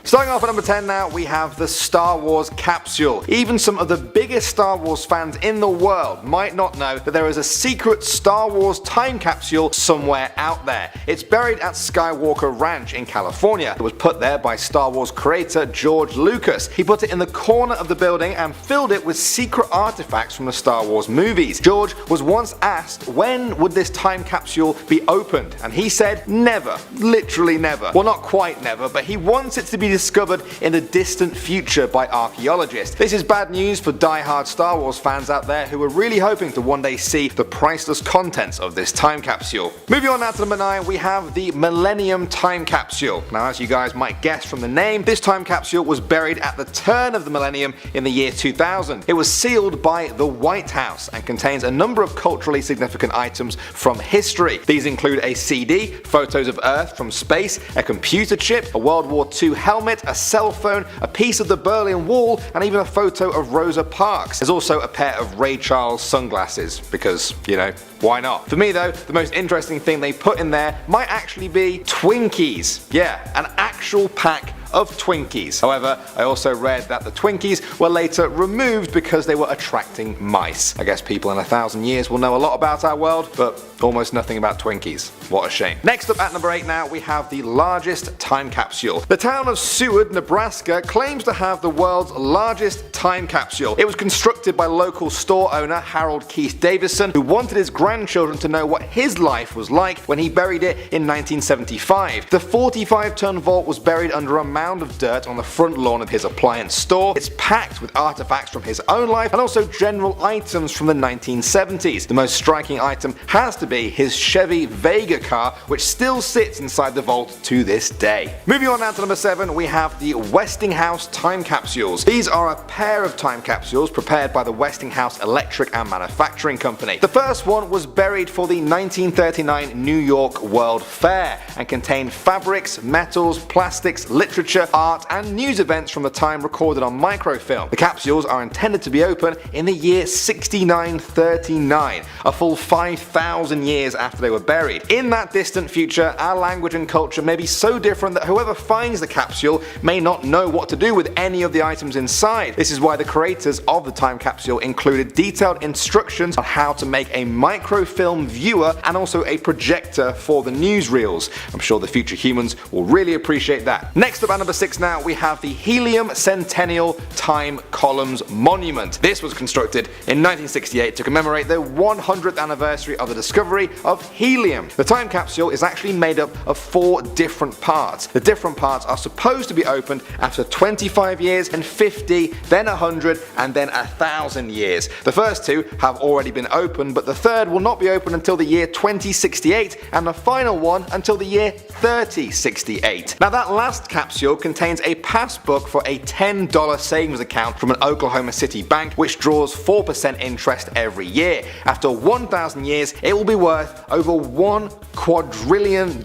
Starting off at number 10 now, we have the Star Wars capsule. Even some of the biggest Star Wars fans in the world might not know that there is a secret Star Wars time capsule somewhere out there. It's buried at Skywalker Ranch in California. It was put there by Star Wars creator George Lucas. He put it in the corner of the building and filled it with secret artifacts from the Star Wars movies. George was once asked when would this time capsule be opened, and he said never. Literally never. Well, not quite never, but he wants it to be discovered in the distant future by archaeologists. This is bad news for die-hard Star Wars fans out there who are really hoping to one day see the priceless contents of this time capsule. Moving on now to number 9, we have the Millennium Time Capsule. Now, as you guys might guess from the name, this time capsule was buried at the turn of the millennium in the year 2000. It was sealed by the White House and contains a number of culturally significant items from history. These include a CD, photos of Earth from space, a computer chip, a World War II helmet, a cell phone, a piece of the Berlin Wall, and even a photo of Rosa Parks. There's also a pair of Ray Charles sunglasses, because, you know, why not? For me though, the most interesting thing they put in there might actually be Twinkies. Yeah, an actual pack of Twinkies. However, I also read that the Twinkies were later removed because they were attracting mice. I guess people in 1,000 years will know a lot about our world, but almost nothing about Twinkies. What a shame. Next up at number 8 now, we have the largest time capsule. The town of Seward, Nebraska claims to have the world's largest time capsule. It was constructed by local store owner Harold Keith Davison, who wanted his grandchildren to know what his life was like when he buried it in 1975. The 45-ton vault was buried under a mound of dirt on the front lawn of his appliance store. It's packed with artifacts from his own life and also general items from the 1970s. The most striking item has to be his Chevy Vega car, which still sits inside the vault to this day. Moving on now to number 7, we have the Westinghouse time capsules. These are a pair of time capsules prepared by the Westinghouse Electric and Manufacturing Company. The first one was buried for the 1939 New York World Fair and contained fabrics, metals, plastics, literature, art, and news events from the time recorded on microfilm. The capsules are intended to be open in the year 6939, a full 5,000 years after they were buried. In that distant future, our language and culture may be so different that whoever finds the capsule may not know what to do with any of the items inside. This is why the creators of the time capsule included detailed instructions on how to make a microfilm viewer and also a projector for the newsreels. I'm sure the future humans will really appreciate that. Next up at number 6 now, we have the Helium Centennial Time Columns Monument. This was constructed in 1968 to commemorate the 100th anniversary of the discovery of helium. The time capsule is actually made up of 4 different parts. The different parts are supposed to be opened after 25 years, and 50, then 100, and then 1,000 years. The first 2 have already been opened, but the third will not be open until the year 2068, and the final one until the year 3068. Now, that last capsule contains a passbook for a $10 savings account from an Oklahoma City bank, which draws 4% interest every year. After 1,000 years, it will be worth over $1 quadrillion.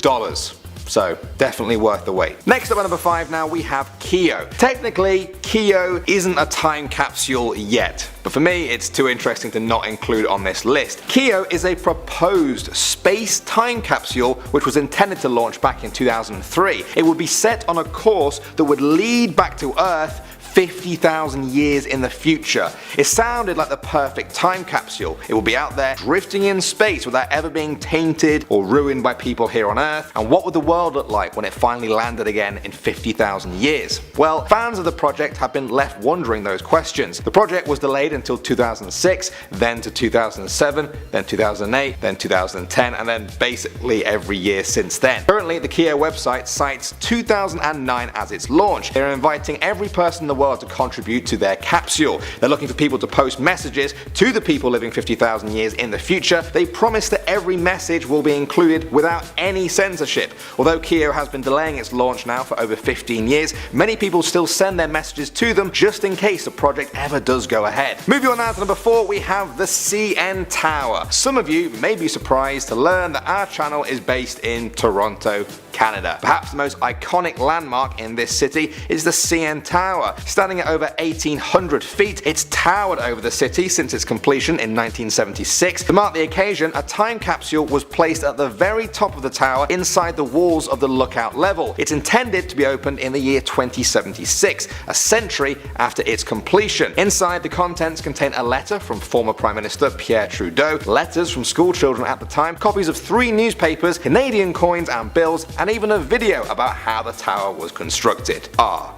So definitely worth the wait. Next up at number 5 now, we have Keo. Technically, Keo isn't a time capsule yet, but for me it's too interesting to not include on this list. Keo is a proposed space time capsule which was intended to launch back in 2003. It would be set on a course that would lead back to Earth 50,000 years in the future. It sounded like the perfect time capsule. It will be out there drifting in space without ever being tainted or ruined by people here on Earth. And what would the world look like when it finally landed again in 50,000 years? Well, fans of the project have been left wondering those questions. The project was delayed until 2006, then to 2007, then 2008, then 2010, and then basically every year since then. Currently, the Keo website cites 2009 as its launch. They're inviting every person in the world to contribute to their capsule. They're looking for people to post messages to the people living 50,000 years in the future. They promise that every message will be included without any censorship. Although Keo has been delaying its launch now for over 15 years, many people still send their messages to them just in case the project ever does go ahead. Moving on now to number 4, we have the CN Tower. Some of you may be surprised to learn that our channel is based in Toronto, Canada. Perhaps the most iconic landmark in this city is the CN Tower. Standing at over 1,800 feet, it's towered over the city since its completion in 1976. To mark the occasion, a time capsule was placed at the very top of the tower inside the walls of the lookout level. It's intended to be opened in the year 2076, a century after its completion. Inside, the contents contain a letter from former Prime Minister Pierre Trudeau, letters from school children at the time, copies of 3 newspapers, Canadian coins and bills, and even a video about how the tower was constructed.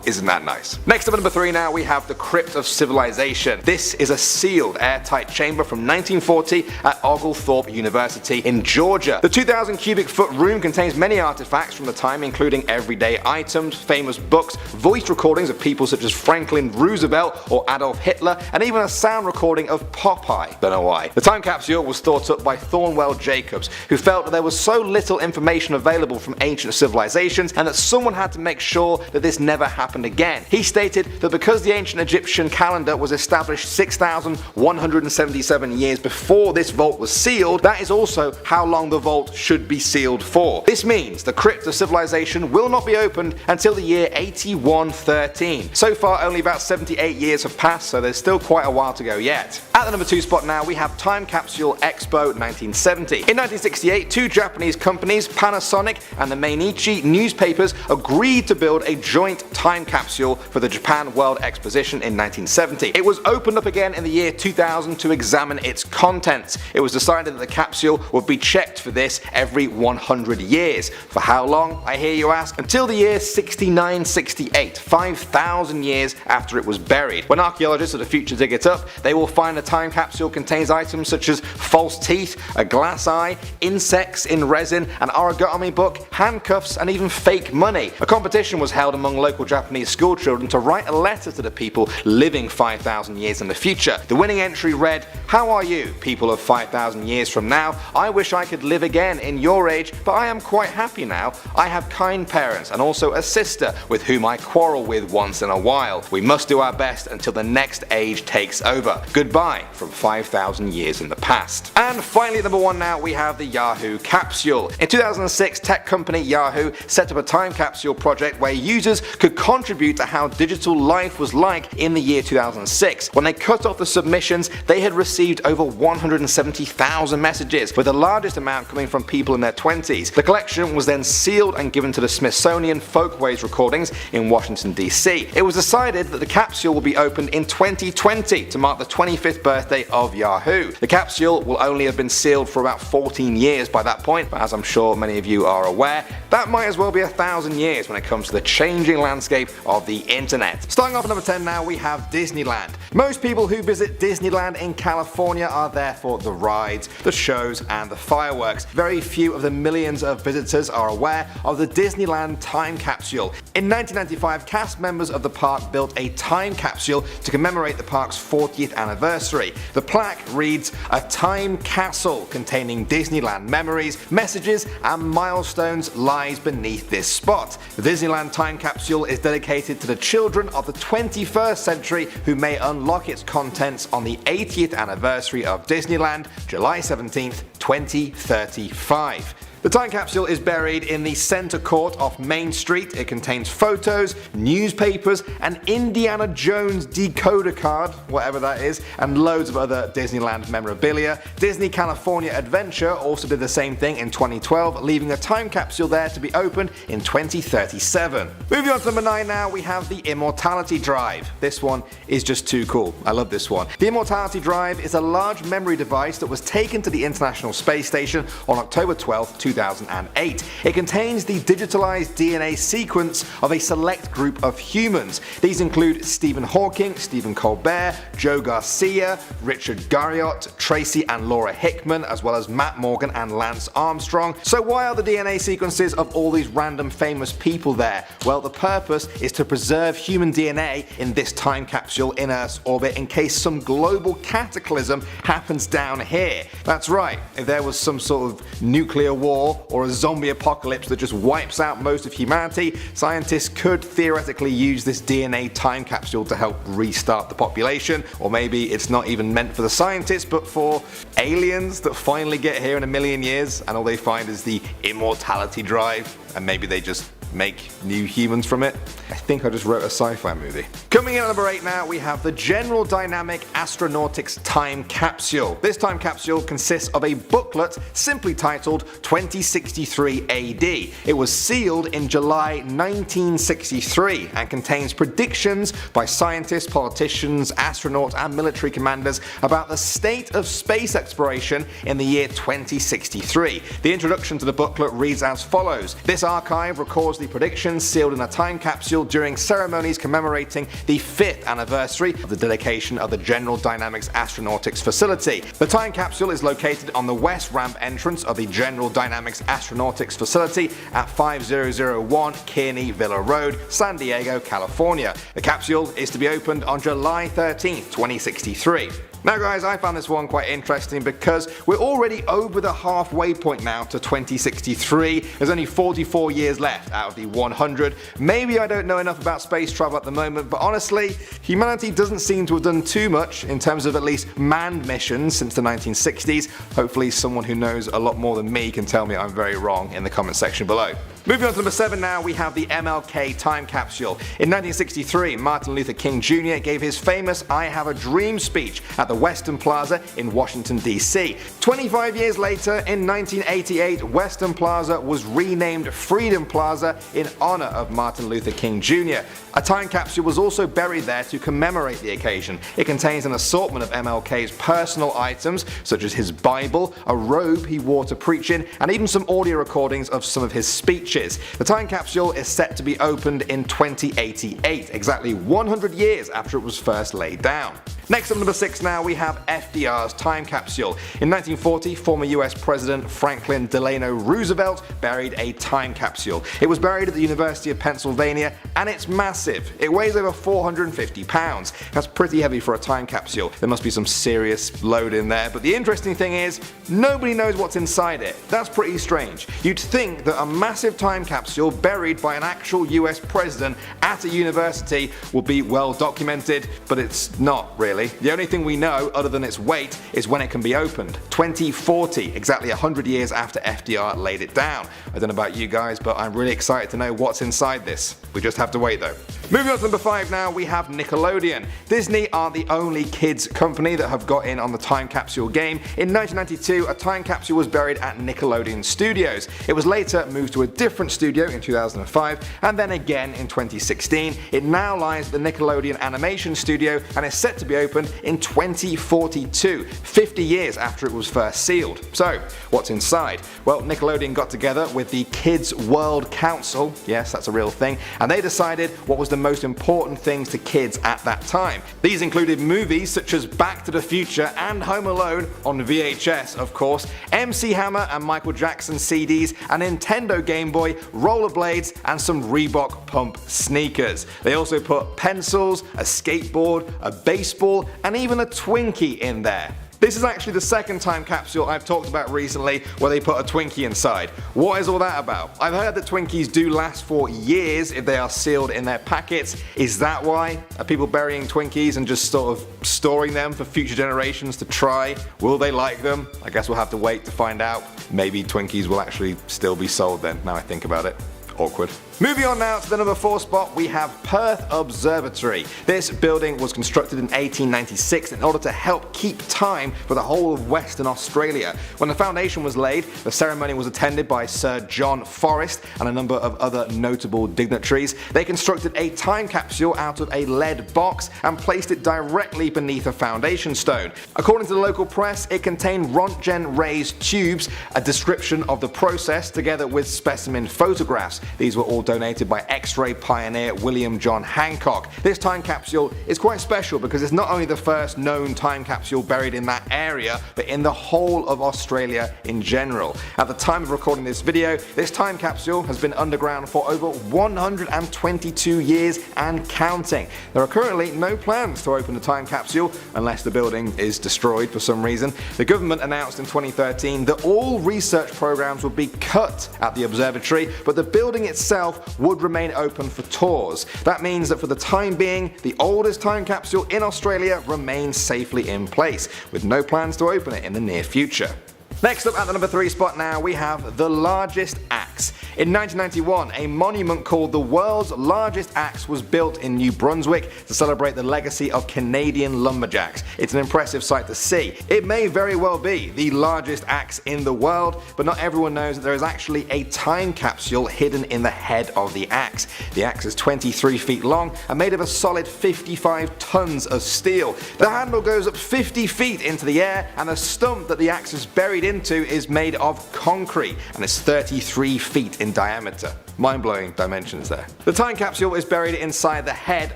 Isn't that nice? Next up at number 3 now, we have the Crypt of Civilization. This is a sealed, airtight chamber from 1940 at Oglethorpe University in Georgia. The 2,000 cubic foot room contains many artifacts from the time, including everyday items, famous books, voice recordings of people such as Franklin Roosevelt or Adolf Hitler, and even a sound recording of Popeye. Don't know why. The time capsule was thought up by Thornwell Jacobs, who felt that there was so little information available from ancient civilizations and that someone had to make sure that this never happened again. He stated that because the ancient Egyptian calendar was established 6,177 years before this vault was sealed, that is also how long the vault should be sealed for. This means the Crypt of Civilization will not be opened until the year 8113. So far only about 78 years have passed, so there's still quite a while to go yet. At the number 2 spot now, we have Time Capsule Expo 1970. In 1968, 2 Japanese companies, Panasonic and the Mainichi newspapers, agreed to build a joint time capsule for the Japan World Exposition in 1970. It was opened up again in the year 2000 to examine its contents. It was decided that the capsule would be checked for this every 100 years. For how long, I hear you ask? Until the year 6968, 5,000 years after it was buried. When archaeologists of the future dig it up, they will find the time capsule contains items such as false teeth, a glass eye, insects in resin, an origami book, handcuffs, and even fake money. A competition was held among local Japanese school children to write a letter to the people living 5,000 years in the future. The winning entry read, "How are you, people of 5,000 years from now? I wish I could live again in your age, but I am quite happy now. I have kind parents and also a sister with whom I quarrel with once in a while. We must do our best until the next age takes over. Goodbye from 5,000 years in the past." And finally at number 1 now, we have the Yahoo capsule. In 2006, tech company Yahoo set up a time capsule project where users could contribute to how digital life was like in the year 2006. When they cut off the submissions, they had received over 170,000 messages, with the largest amount coming from people in their 20s. The collection was then sealed and given to the Smithsonian Folkways Recordings in Washington DC. It was decided that the capsule will be opened in 2020 to mark the 25th birthday of Yahoo. The capsule will only have been sealed for about 14 years by that point, but as I'm sure many of you are aware, that might as well be 1,000 years when it comes to the changing landscape of the internet. Starting off at number 10 now, we have Disneyland. Most people who visit Disneyland in California are there for the rides, the shows, and the fireworks. Very few of the millions of visitors are aware of the Disneyland time capsule. In 1995, cast members of the park built a time capsule to commemorate the park's 40th anniversary. The plaque reads, "A time castle containing Disneyland memories, messages, and milestones lies beneath this spot. The Disneyland time capsule is dedicated to the children of the 21st century who may unlock its contents on the 80th anniversary of Disneyland, July 17th, 2035. The time capsule is buried in the center court off Main Street. It contains photos, newspapers, an Indiana Jones decoder card, whatever that is, and loads of other Disneyland memorabilia. Disney California Adventure also did the same thing in 2012, leaving a time capsule there to be opened in 2037. Moving on to number 9 now, we have the Immortality Drive. This one is just too cool. I love this one. The Immortality Drive is a large memory device that was taken to the International Space Station on October 12, 2008. It contains the digitalized DNA sequence of a select group of humans. These include Stephen Hawking, Stephen Colbert, Joe Garcia, Richard Garriott, Tracy and Laura Hickman, as well as Matt Morgan and Lance Armstrong. So why are the DNA sequences of all these random famous people there? Well, the purpose is to preserve human DNA in this time capsule in Earth's orbit in case some global cataclysm happens down here. That's right, if there was some sort of nuclear war or a zombie apocalypse that just wipes out most of humanity, scientists could theoretically use this DNA time capsule to help restart the population. Or maybe it's not even meant for the scientists but for aliens that finally get here in a million years and all they find is the immortality drive, and maybe they just make new humans from it. I think I just wrote a sci-fi movie. Coming in at number 8 now, we have the General Dynamic Astronautics Time Capsule. This time capsule consists of a booklet simply titled 2063 AD. It was sealed in July 1963 and contains predictions by scientists, politicians, astronauts and military commanders about the state of space exploration in the year 2063. The introduction to the booklet reads as follows. This archive records the predictions sealed in a time capsule during ceremonies commemorating the 5th anniversary of the dedication of the General Dynamics Astronautics Facility. The time capsule is located on the west ramp entrance of the General Dynamics Astronautics Facility at 5001 Kearney Villa Road, San Diego, California. The capsule is to be opened on July 13th, 2063. Now guys, I found this one quite interesting because we're already over the halfway point now to 2063. There's only 44 years left out of the 100. Maybe I don't know enough about space travel at the moment, but honestly, humanity doesn't seem to have done too much in terms of at least manned missions since the 1960s. Hopefully someone who knows a lot more than me can tell me I'm very wrong in the comment section below. Moving on to number 7 now, we have the MLK time capsule. In 1963, Martin Luther King Jr. gave his famous I Have a Dream speech at the Western Plaza in Washington, D.C. 25 years later, in 1988, Western Plaza was renamed Freedom Plaza in honor of Martin Luther King Jr. A time capsule was also buried there to commemorate the occasion. It contains an assortment of MLK's personal items, such as his Bible, a robe he wore to preach in, and even some audio recordings of some of his speeches. The time capsule is set to be opened in 2088, exactly 100 years after it was first laid down. Next up, number 6 now, we have FDR's time capsule. In 1940, former US President Franklin Delano Roosevelt buried a time capsule. It was buried at the University of Pennsylvania and it's massive. It weighs over 450 pounds. That's pretty heavy for a time capsule. There must be some serious load in there, but the interesting thing is, nobody knows what's inside it. That's pretty strange. You'd think that a massive time capsule buried by an actual US president at a university would be well documented, but it's not really. The only thing we know other than its weight is when it can be opened. 2040, exactly 100 years after FDR laid it down. I don't know about you guys, but I'm really excited to know what's inside this. We just have to wait though. Moving on to number 5 now, we have Nickelodeon. Disney aren't the only kids company that have got in on the time capsule game. In 1992, a time capsule was buried at Nickelodeon Studios. It was later moved to a different studio in 2005 and then again in 2016. It now lies at the Nickelodeon Animation Studio and is set to be opened in 2042, 50 years after it was first sealed. So, what's inside? Well, Nickelodeon got together with the Kids World Council, yes that's a real thing, and they decided what was the most important things to kids at that time. These included movies such as Back to the Future and Home Alone on VHS of course, MC Hammer and Michael Jackson CDs, a Nintendo Game Boy, rollerblades and some Reebok Pump sneakers. They also put pencils, a skateboard, a baseball and even a Twinkie in there. This is actually the second time capsule I've talked about recently where they put a Twinkie inside. What is all that about? I've heard that Twinkies do last for years if they are sealed in their packets. Is that why? Are people burying Twinkies and just sort of storing them for future generations to try? Will they like them? I guess we'll have to wait to find out. Maybe Twinkies will actually still be sold then, now I think about it. Awkward. Moving on now to the number 4 spot, we have Perth Observatory. This building was constructed in 1896 in order to help keep time for the whole of Western Australia. When the foundation was laid, the ceremony was attended by Sir John Forrest and a number of other notable dignitaries. They constructed a time capsule out of a lead box and placed it directly beneath a foundation stone. According to the local press, it contained Rontgen raised tubes, a description of the process together with specimen photographs. These were all donated by X-ray pioneer William John Hancock. This time capsule is quite special because it's not only the first known time capsule buried in that area, but in the whole of Australia in general. At the time of recording this video, this time capsule has been underground for over 122 years and counting. There are currently no plans to open the time capsule unless the building is destroyed for some reason. The government announced in 2013 that all research programs would be cut at the observatory, but the building itself would remain open for tours. That means that for the time being, the oldest time capsule in Australia remains safely in place, with no plans to open it in the near future. Next up at the number 3 spot now, we have the largest axe. In 1991, a monument called the World's Largest Axe was built in New Brunswick to celebrate the legacy of Canadian lumberjacks. It's an impressive sight to see. It may very well be the largest axe in the world, but not everyone knows that there is actually a time capsule hidden in the head of the axe. The axe is 23 feet long and made of a solid 55 tons of steel. The handle goes up 50 feet into the air, and the stump that the axe is buried into is made of concrete and is 33 feet in diameter. Mind-blowing dimensions there. The time capsule is buried inside the head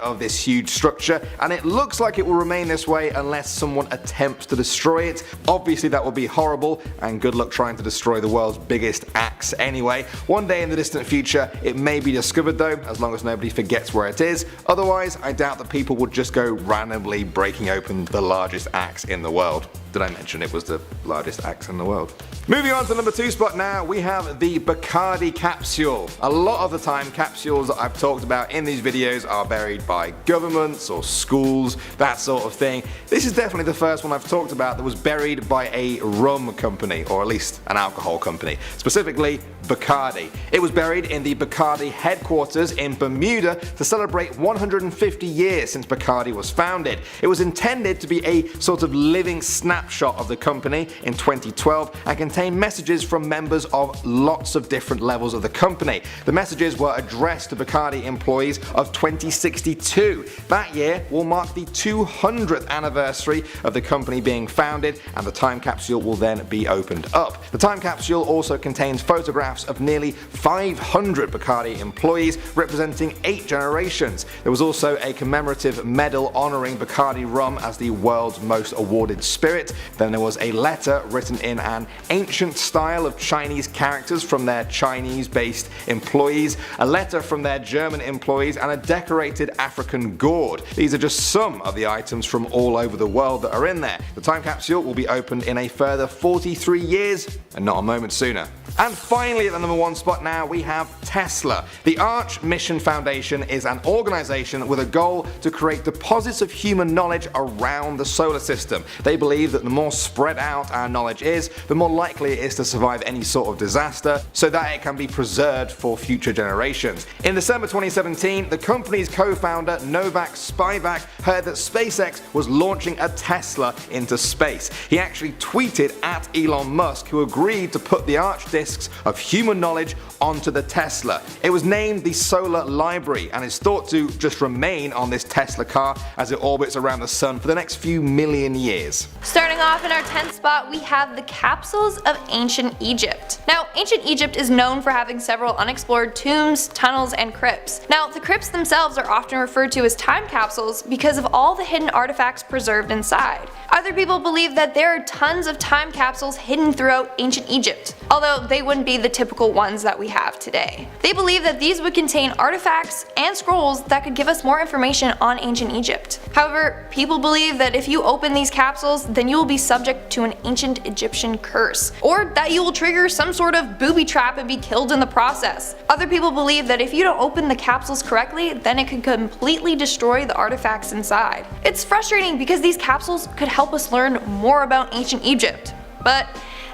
of this huge structure, and it looks like it will remain this way unless someone attempts to destroy it. Obviously that would be horrible, and good luck trying to destroy the world's biggest axe anyway. One day in the distant future it may be discovered though, as long as nobody forgets where it is. Otherwise I doubt that people would just go randomly breaking open the largest axe in the world. Did I mention it was the largest axe in the world? Moving on to the number 2 spot now, we have the Bacardi capsule. A lot of the time capsules that I've talked about in these videos are buried by governments or schools, that sort of thing. This is definitely the first one I've talked about that was buried by a rum company, or at least an alcohol company, specifically Bacardi. It was buried in the Bacardi headquarters in Bermuda to celebrate 150 years since Bacardi was founded. It was intended to be a sort of living snapshot of the company in 2012 and contained messages from members of lots of different levels of the company. The messages were addressed to Bacardi employees of 2062. That year will mark the 200th anniversary of the company being founded, and the time capsule will then be opened up. The time capsule also contains photographs of nearly 500 Bacardi employees representing 8 generations. There was also a commemorative medal honouring Bacardi rum as the world's most awarded spirit. Then there was a letter written in an ancient style of Chinese characters from their Chinese-based employees, a letter from their German employees, and a decorated African gourd. These are just some of the items from all over the world that are in there. The time capsule will be opened in a further 43 years and not a moment sooner. And finally at the number 1 spot now we have Tesla. The Arch Mission Foundation is an organisation with a goal to create deposits of human knowledge around the solar system. They believe that the more spread out our knowledge is, the more likely it is to survive any sort of disaster, so that it can be preserved for future generations. In December 2017, the company's co-founder Novak Spivak heard that SpaceX was launching a Tesla into space. He actually tweeted at Elon Musk, who agreed to put the Arch discs of human knowledge onto the Tesla. It was named the Solar Library and is thought to just remain on this Tesla car as it orbits around the sun for the next few million years. Starting off in our 10th spot, we have the Capsules of Ancient Egypt. Now, ancient Egypt is known for having several unexplored tombs, tunnels, and crypts. Now, the crypts themselves are often referred to as time capsules because of all the hidden artifacts preserved inside. Other people believe that there are tons of time capsules hidden throughout ancient Egypt, although they wouldn't be the typical ones that we have today. They believe that these would contain artifacts and scrolls that could give us more information on ancient Egypt. However, people believe that if you open these capsules, then you will be subject to an ancient Egyptian curse, or that you will trigger some sort of booby trap and be killed in the process. Other people believe that if you don't open the capsules correctly, then it could completely destroy the artifacts inside. It's frustrating because these capsules could help us learn more about ancient Egypt, but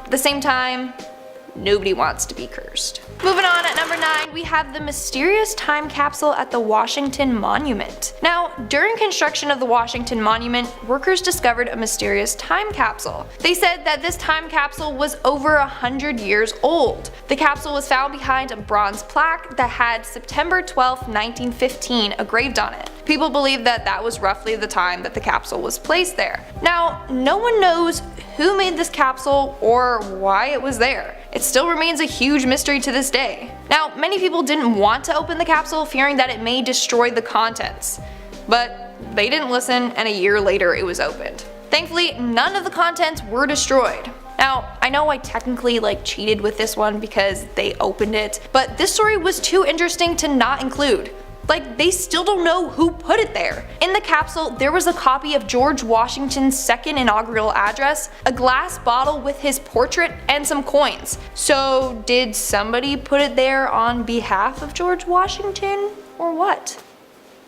at the same time, nobody wants to be cursed. Moving on, at number 9 we have the mysterious time capsule at the Washington Monument. Now, Now, during construction of the Washington Monument, workers discovered a mysterious time capsule. They said that this time capsule was over 100 years old. The capsule was found behind a bronze plaque that had September 12, 1915 engraved on it. People believe that that was roughly the time that the capsule was placed there. Now, no one knows who made this capsule or why it was there. It still remains a huge mystery to this day. Now, many people didn't want to open the capsule, fearing that it may destroy the contents. But they didn't listen, and a year later it was opened. Thankfully, none of the contents were destroyed. Now, I know I technically cheated with this one because they opened it, but this story was too interesting to not include. They still don't know who put it there. In the capsule, there was a copy of George Washington's second inaugural address, a glass bottle with his portrait, and some coins. So did somebody put it there on behalf of George Washington, or what?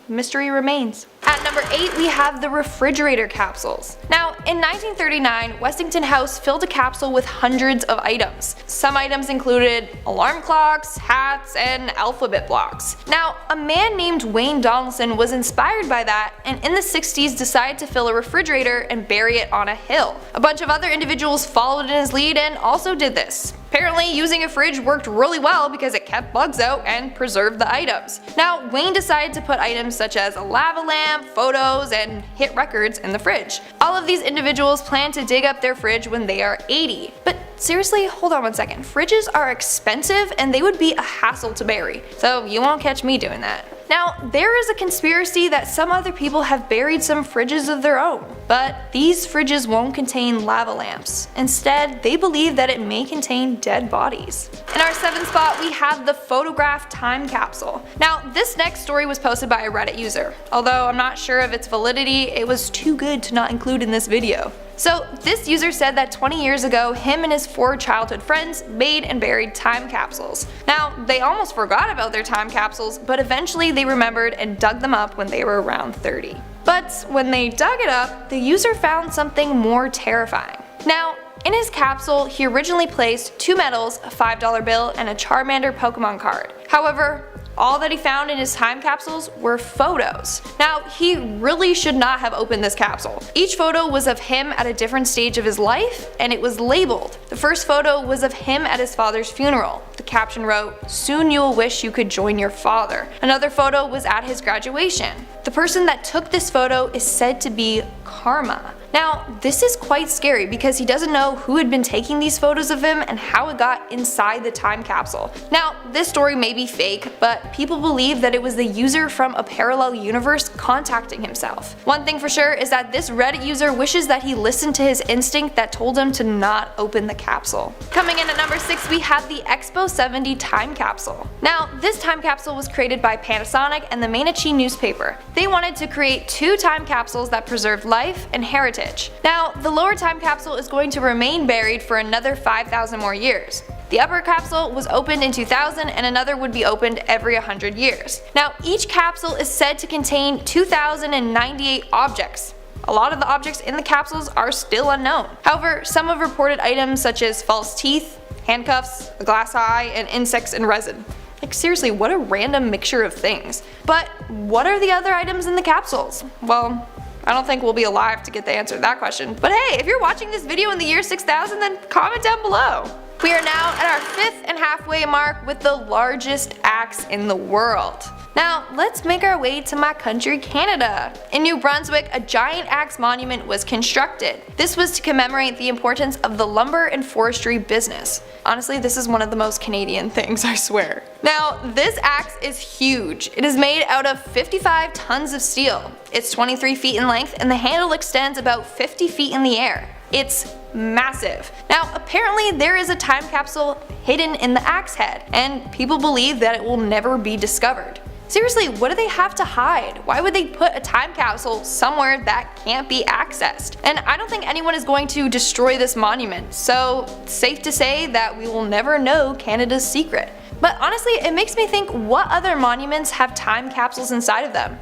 Mystery remains. At number 8, we have the refrigerator capsules. Now, in 1939, Westington House filled a capsule with hundreds of items. Some items included alarm clocks, hats, and alphabet blocks. Now, a man named Wayne Donaldson was inspired by that, and in the 60s decided to fill a refrigerator and bury it on a hill. A bunch of other individuals followed in his lead and also did this. Apparently, using a fridge worked really well because it kept bugs out and preserved the items. Now, Wayne decided to put items such as a lava lamp, photos, and hit records in the fridge. All of these individuals plan to dig up their fridge when they are 80. But seriously, hold on one second. Fridges are expensive and they would be a hassle to bury, so you won't catch me doing that. Now, there is a conspiracy that some other people have buried some fridges of their own, but these fridges won't contain lava lamps. Instead, they believe that it may contain dead bodies. In our 7th spot, we have the photograph time capsule. Now, this next story was posted by a Reddit user. Although I'm not sure of its validity, it was too good to not include in this video. So this user said that 20 years ago, him and his 4 childhood friends made and buried time capsules. Now, they almost forgot about their time capsules, but eventually they remembered and dug them up when they were around 30. But when they dug it up, the user found something more terrifying. Now, in his capsule, he originally placed 2 medals, a $5 bill, and a Charmander Pokemon card. However, all that he found in his time capsules were photos. Now, he really should not have opened this capsule. Each photo was of him at a different stage of his life, and it was labeled. The first photo was of him at his father's funeral. The caption wrote, "Soon you'll wish you could join your father." Another photo was at his graduation. The person that took this photo is said to be Karma. Now, this is quite scary because he doesn't know who had been taking these photos of him and how it got inside the time capsule. Now, this story may be fake, but people believe that it was the user from a parallel universe contacting himself. One thing for sure is that this Reddit user wishes that he listened to his instinct that told him to not open the capsule. Coming in at number 6, we have the Expo 70 time capsule. Now, this time capsule was created by Panasonic and the Mainichi newspaper. They wanted to create 2 time capsules that preserved life and heritage. Now, the lower time capsule is going to remain buried for another 5,000 more years. The upper capsule was opened in 2000 and another would be opened every 100 years. Now, each capsule is said to contain 2,098 objects. A lot of the objects in the capsules are still unknown. However, some have reported items such as false teeth, handcuffs, a glass eye, and insects and resin. Seriously, what a random mixture of things. But what are the other items in the capsules? Well, I don't think we'll be alive to get the answer to that question. But hey, if you're watching this video in the year 6000, then comment down below. We are now at our 5th and halfway mark with the largest axe in the world. Now, let's make our way to my country, Canada. In New Brunswick, a giant axe monument was constructed. This was to commemorate the importance of the lumber and forestry business. Honestly, this is one of the most Canadian things, I swear. Now, this axe is huge. It is made out of 55 tons of steel. It's 23 feet in length and the handle extends about 50 feet in the air. It's massive. Now, apparently there is a time capsule hidden in the axe head, and people believe that it will never be discovered. Seriously, what do they have to hide? Why would they put a time capsule somewhere that can't be accessed? And I don't think anyone is going to destroy this monument, so it's safe to say that we will never know Canada's secret. But honestly, it makes me think, what other monuments have time capsules inside of them?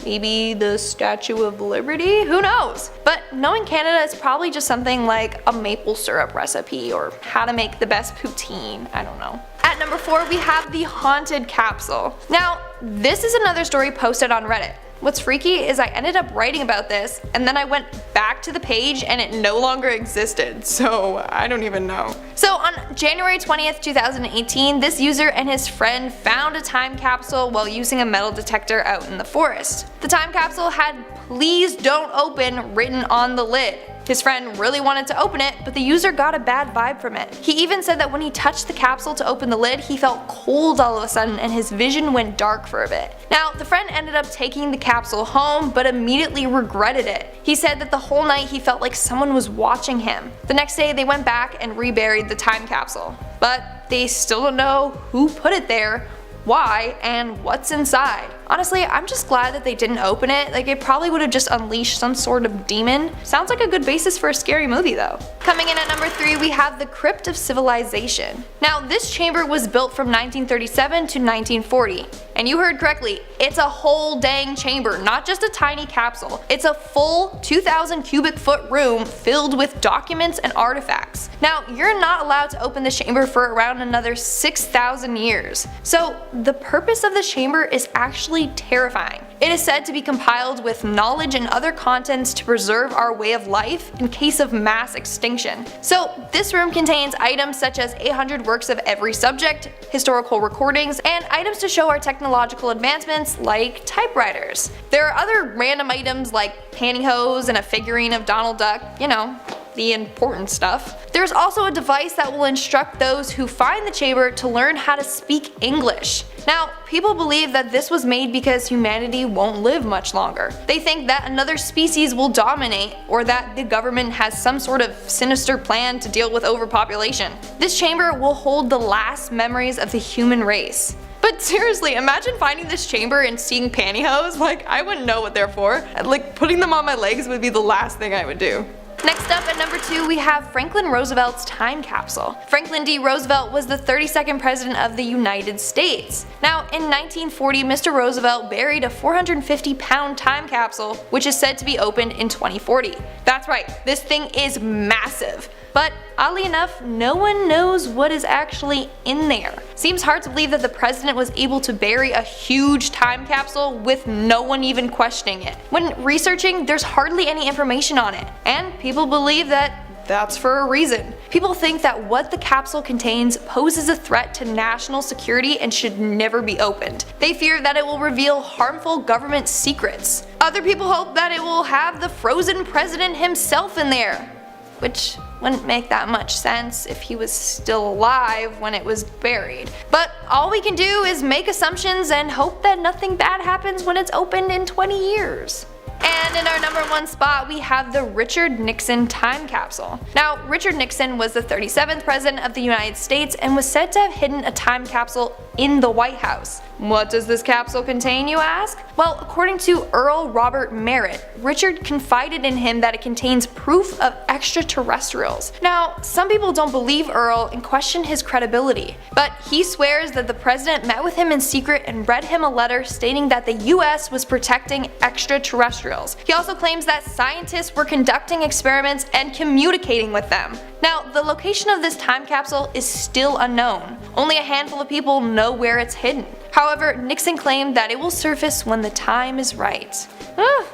Maybe the Statue of Liberty? Who knows? But knowing Canada is probably just something like a maple syrup recipe or how to make the best poutine, I don't know. At number 4, we have the haunted capsule. Now, this is another story posted on Reddit. What's freaky is I ended up writing about this, and then I went back to the page and it no longer existed, so I don't even know. So on January 20th, 2018, this user and his friend found a time capsule while using a metal detector out in the forest. The time capsule had "Please don't open" written on the lid. His friend really wanted to open it, but the user got a bad vibe from it. He even said that when he touched the capsule to open the lid, he felt cold all of a sudden and his vision went dark for a bit. Now, the friend ended up taking the capsule home, but immediately regretted it. He said that the whole night he felt like someone was watching him. The next day they went back and reburied the time capsule. But they still don't know who put it there, why, and what's inside. Honestly, I'm just glad that they didn't open it. Like, it probably would have just unleashed some sort of demon. Sounds like a good basis for a scary movie though. Coming in at number 3, we have the Crypt of Civilization. Now, this chamber was built from 1937 to 1940. And you heard correctly, it's a whole dang chamber, not just a tiny capsule. It's a full 2,000 cubic foot room filled with documents and artifacts. Now, you're not allowed to open this chamber for around another 6,000 years. So, the purpose of this chamber is actually terrifying. It is said to be compiled with knowledge and other contents to preserve our way of life in case of mass extinction. So this room contains items such as 800 works of every subject, historical recordings, and items to show our technological advancements like typewriters. There are other random items like pantyhose and a figurine of Donald Duck, you know, the important stuff. There's also a device that will instruct those who find the chamber to learn how to speak English. Now, people believe that this was made because humanity won't live much longer. They think that another species will dominate, or that the government has some sort of sinister plan to deal with overpopulation. This chamber will hold the last memories of the human race. But seriously, imagine finding this chamber and seeing pantyhose. Like, I wouldn't know what they're for. Like, putting them on my legs would be the last thing I would do. Next up at number 2, we have Franklin Roosevelt's time capsule. Franklin D. Roosevelt was the 32nd president of the United States. Now, in 1940, Mr. Roosevelt buried a 450-pound time capsule, which is said to be opened in 2040. That's right, this thing is massive. But oddly enough, no one knows what is actually in there. Seems hard to believe that the president was able to bury a huge time capsule with no one even questioning it. When researching, there's hardly any information on it, and people believe that that's for a reason. People think that what the capsule contains poses a threat to national security and should never be opened. They fear that it will reveal harmful government secrets. Other people hope that it will have the frozen president himself in there, which wouldn't make that much sense if he was still alive when it was buried. But all we can do is make assumptions and hope that nothing bad happens when it's opened in 20 years. And in our number 1 spot, we have the Richard Nixon time capsule. Now, Richard Nixon was the 37th president of the United States and was said to have hidden a time capsule in the White House. What does this capsule contain, you ask? Well, according to Earl Robert Merritt, Richard confided in him that it contains proof of extraterrestrials. Now, some people don't believe Earl and question his credibility, but he swears that the president met with him in secret and read him a letter stating that the US was protecting extraterrestrials. He also claims that scientists were conducting experiments and communicating with them. Now, the location of this time capsule is still unknown. Only a handful of people know where it's hidden. However, Nixon claimed that it will surface when the time is right.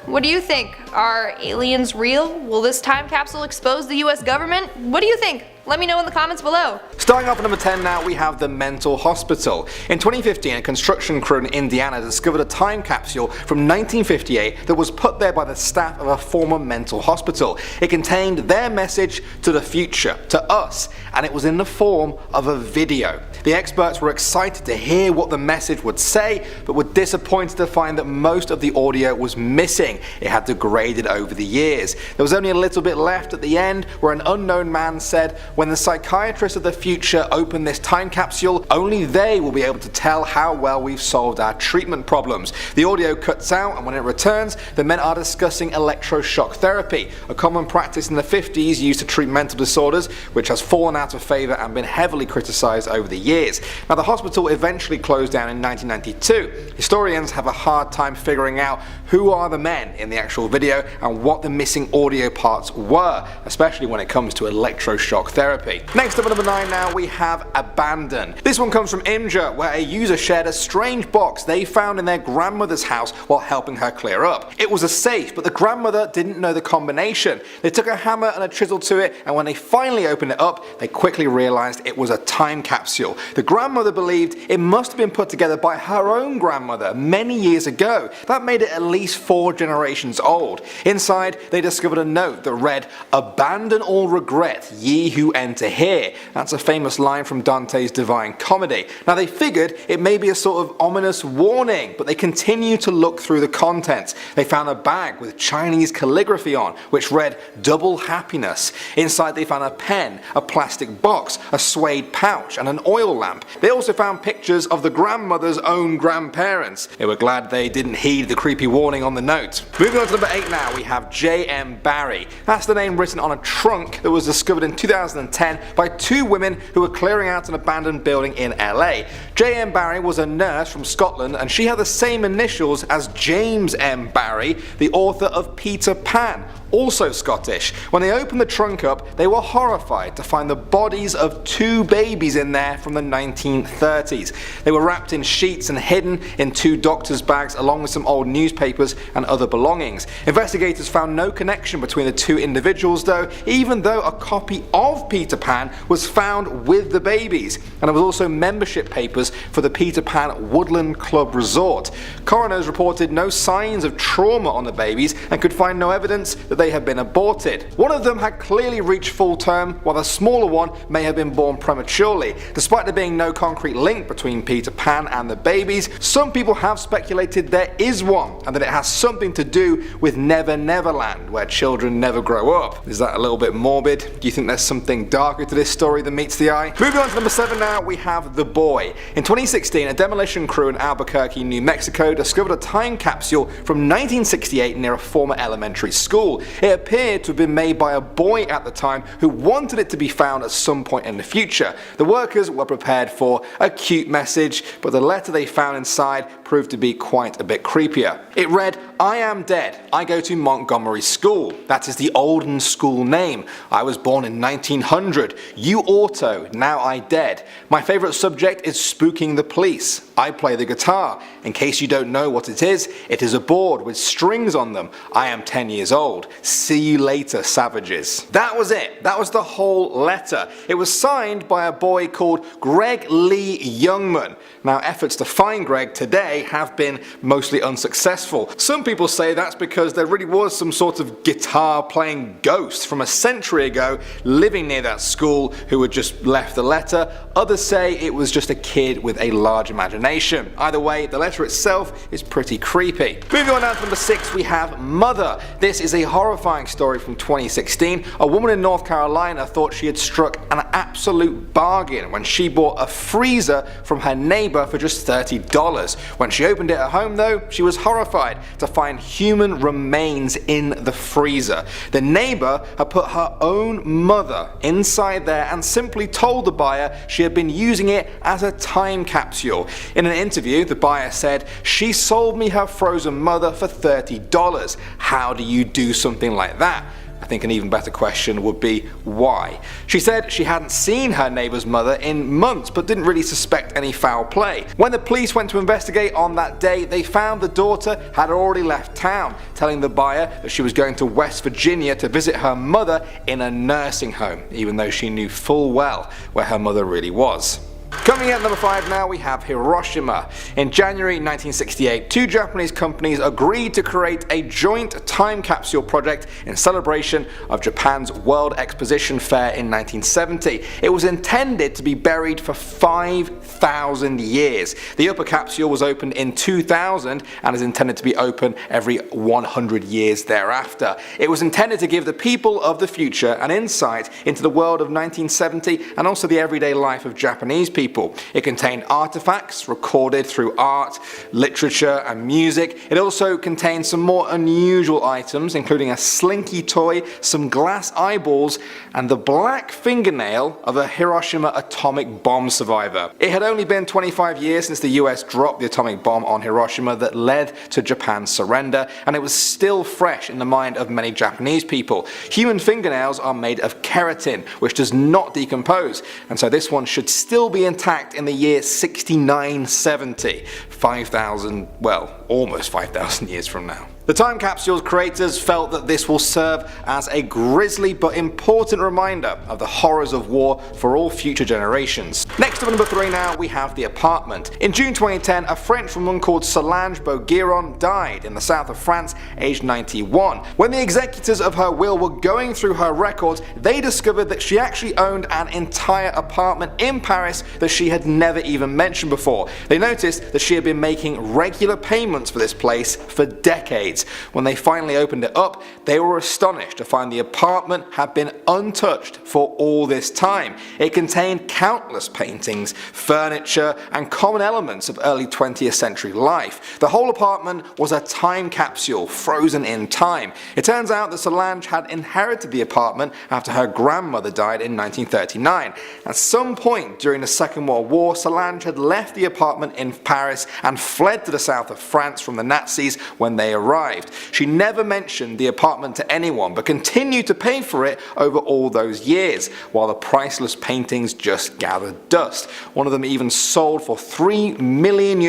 What do you think? Are aliens real? Will this time capsule expose the US government? What do you think? Let me know in the comments below. Starting off at number 10 now, we have the mental hospital. In 2015, a construction crew in Indiana discovered a time capsule from 1958 that was put there by the staff of a former mental hospital. It contained their message to the future, to us, and it was in the form of a video. The experts were excited to hear what the message would say, but were disappointed to find that most of the audio was missing. It had degraded over the years. There was only a little bit left at the end, where an unknown man said, "When the psychiatrists of the future open this time capsule, only they will be able to tell how well we've solved our treatment problems." The audio cuts out, and when it returns, the men are discussing electroshock therapy, a common practice in the 50s used to treat mental disorders, which has fallen out of favour and been heavily criticised over the years. Now, the hospital eventually closed down in 1992. Historians have a hard time figuring out who are the men in the actual video and what the missing audio parts were, especially when it comes to electroshock therapy. therapy. Next up at number 9 now we have Abandon. This one comes from Imgur, where a user shared a strange box they found in their grandmother's house while helping her clear up. It was a safe, but the grandmother didn't know the combination. They took a hammer and a chisel to it, and when they finally opened it up, they quickly realized it was a time capsule. The grandmother believed it must have been put together by her own grandmother many years ago. That made it at least 4 generations old. Inside, they discovered a note that read, "Abandon all regret, ye who enter here." That's a famous line from Dante's Divine Comedy. Now they figured it may be a sort of ominous warning, but they continued to look through the contents. They found a bag with Chinese calligraphy on, which read "Double Happiness." Inside they found a pen, a plastic box, a suede pouch, and an oil lamp. They also found pictures of the grandmother's own grandparents. They were glad they didn't heed the creepy warning on the note. Moving on to number 8 now, we have J.M. Barrie. That's the name written on a trunk that was discovered in 2010 by 2 women who were clearing out an abandoned building in LA. J.M. Barrie was a nurse from Scotland, and she had the same initials as James M. Barrie, the author of Peter Pan, also Scottish. When they opened the trunk up, they were horrified to find the bodies of 2 babies in there from the 1930s. They were wrapped in sheets and hidden in 2 doctor's bags along with some old newspapers and other belongings. Investigators found no connection between the 2 individuals though, even though a copy of Peter Pan was found with the babies, and there was also membership papers for the Peter Pan Woodland Club Resort. Coroners reported no signs of trauma on the babies and could find no evidence that they had been aborted. One of them had clearly reached full term, while the smaller one may have been born prematurely. Despite there being no concrete link between Peter Pan and the babies, some people have speculated there is one, and that it has something to do with Never Never Land, where children never grow up. Is that a little bit morbid? Do you think there's something darker to this story than meets the eye? Moving on to number 7 now, we have The Boy. In 2016, a demolition crew in Albuquerque, New Mexico discovered a time capsule from 1968 near a former elementary school. It appeared to have been made by a boy at the time who wanted it to be found at some point in the future. The workers were prepared for a cute message, but the letter they found inside proved to be quite a bit creepier. It read, "I am dead. I go to Montgomery School. That is the olden school name. I was born in 1900. You auto, now I dead. My favorite subject is spooking the police. I play the guitar. In case you don't know what it is a board with strings on them. I am 10 years old. See you later, savages." That was it. That was the whole letter. It was signed by a boy called Greg Lee Youngman. Now, efforts to find Greg today have been mostly unsuccessful. Some people say that's because there really was some sort of guitar playing ghost from a century ago living near that school who had just left the letter. Others say it was just a kid with a large imagination. Either way, the letter itself is pretty creepy. Moving on down to number 6, we have Mother. This is a horrifying story from 2016. A woman in North Carolina thought she had struck an absolute bargain when she bought a freezer from her neighbor for just $30. When she opened it at home though, she was horrified to find human remains in the freezer. The neighbor had put her own mother inside there and simply told the buyer she had been using it as a time capsule. In an interview, the buyer said, "She sold me her frozen mother for $30. How do you do something like that?" I think an even better question would be why. She said she hadn't seen her neighbour's mother in months but didn't really suspect any foul play. When the police went to investigate on that day, they found the daughter had already left town, telling the buyer that she was going to West Virginia to visit her mother in a nursing home, even though she knew full well where her mother really was. Coming in at number 5 now, we have Hiroshima. In January 1968, 2 Japanese companies agreed to create a joint time capsule project in celebration of Japan's World Exposition Fair in 1970. It was intended to be buried for 5,000 years. The upper capsule was opened in 2000 and is intended to be open every 100 years thereafter. It was intended to give the people of the future an insight into the world of 1970 and also the everyday life of Japanese people people. It contained artifacts recorded through art, literature and music. It also contained some more unusual items, including a slinky toy, some glass eyeballs, and the black fingernail of a Hiroshima atomic bomb survivor. It had only been 25 years since the US dropped the atomic bomb on Hiroshima that led to Japan's surrender, and it was still fresh in the mind of many Japanese people. Human fingernails are made of keratin, which does not decompose, and so this one should still be intact in the year 6970, 5,000, well, almost 5,000 years from now. The time capsule's creators felt that this will serve as a grisly but important reminder of the horrors of war for all future generations. Next up at number 3 now, we have the apartment. In June 2010, a French woman called Solange Beaugueron died in the south of France, aged 91. When the executors of her will were going through her records, they discovered that she actually owned an entire apartment in Paris that she had never even mentioned before. They noticed that she had been making regular payments for this place for decades. When they finally opened it up, they were astonished to find the apartment had been untouched for all this time. It contained countless paintings, furniture, and common elements of early 20th century life. The whole apartment was a time capsule frozen in time. It turns out that Solange had inherited the apartment after her grandmother died in 1939. At some point during the Second World War, Solange had left the apartment in Paris and fled to the south of France from the Nazis when they arrived. She never mentioned the apartment to anyone, but continued to pay for it over all those years, while the priceless paintings just gathered dust. One of them even sold for €3 million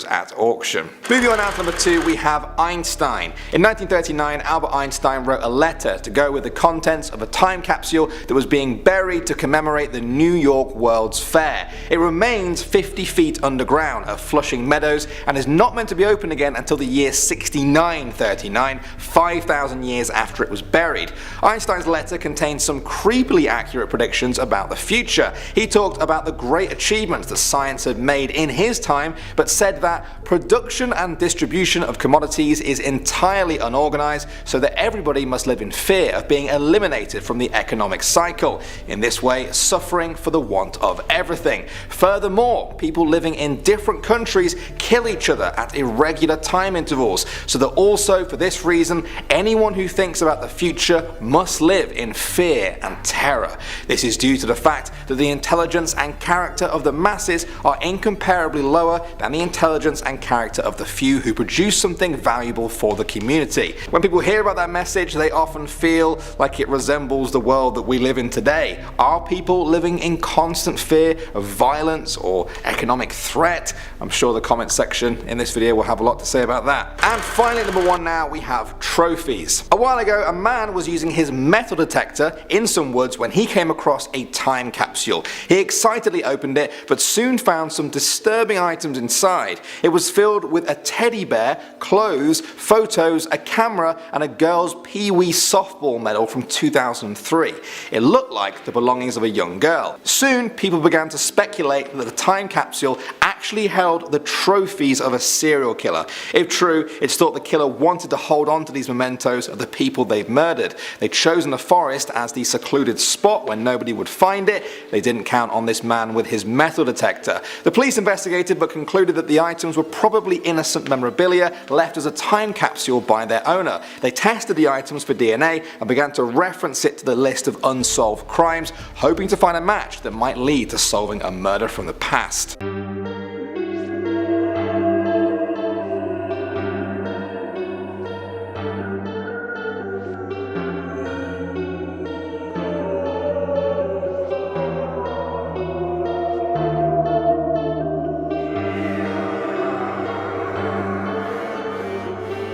at auction. Moving on now to number 2, we have Einstein. In 1939, Albert Einstein wrote a letter to go with the contents of a time capsule that was being buried to commemorate the New York World's Fair. It remains 50 feet underground at Flushing Meadows and is not meant to be opened again until the year 6939, 5,000 years after it was buried. Einstein's letter contained some creepily accurate predictions about the future. He talked about the great achievements that science had made in his time, but said that production and distribution of commodities is entirely unorganized, so that everybody must live in fear of being eliminated from the economic cycle, in this way suffering for the want of everything. Furthermore, people living in different countries kill each other at irregular time intervals, so that also for this reason, anyone who thinks about the future must live in fear and terror. This is due to the fact that the intelligence and character of the masses are incomparably lower than the intelligence and character of the few who produce something valuable for the community. When people hear about that message, they often feel like it resembles the world that we live in today. Are people living in constant fear of violence or economic threat? I'm sure the comment section in this video will have a lot to say about that. And finally, number 1 now, we have trophies. A while ago, a man was using his metal detector in some woods when he came across a time capsule. He excitedly opened it, but soon found some disturbing items inside. It was filled with a teddy bear, clothes, photos, a camera, and a girl's Pee-wee softball medal from 2003. It looked like the belongings of a young girl. Soon, people began to speculate that the time capsule actually held the trophies of a serial killer. If true, it's thought the killer wanted to hold on to these mementos of the people they've murdered. They'd chosen the forest as the secluded spot where nobody would find it. They didn't count on this man with his metal detector. The police investigated but concluded that the items were probably innocent memorabilia left as a time capsule by their owner. They tested the items for DNA and began to reference it to the list of unsolved crimes, hoping to find a match that might lead to solving a murder from the past.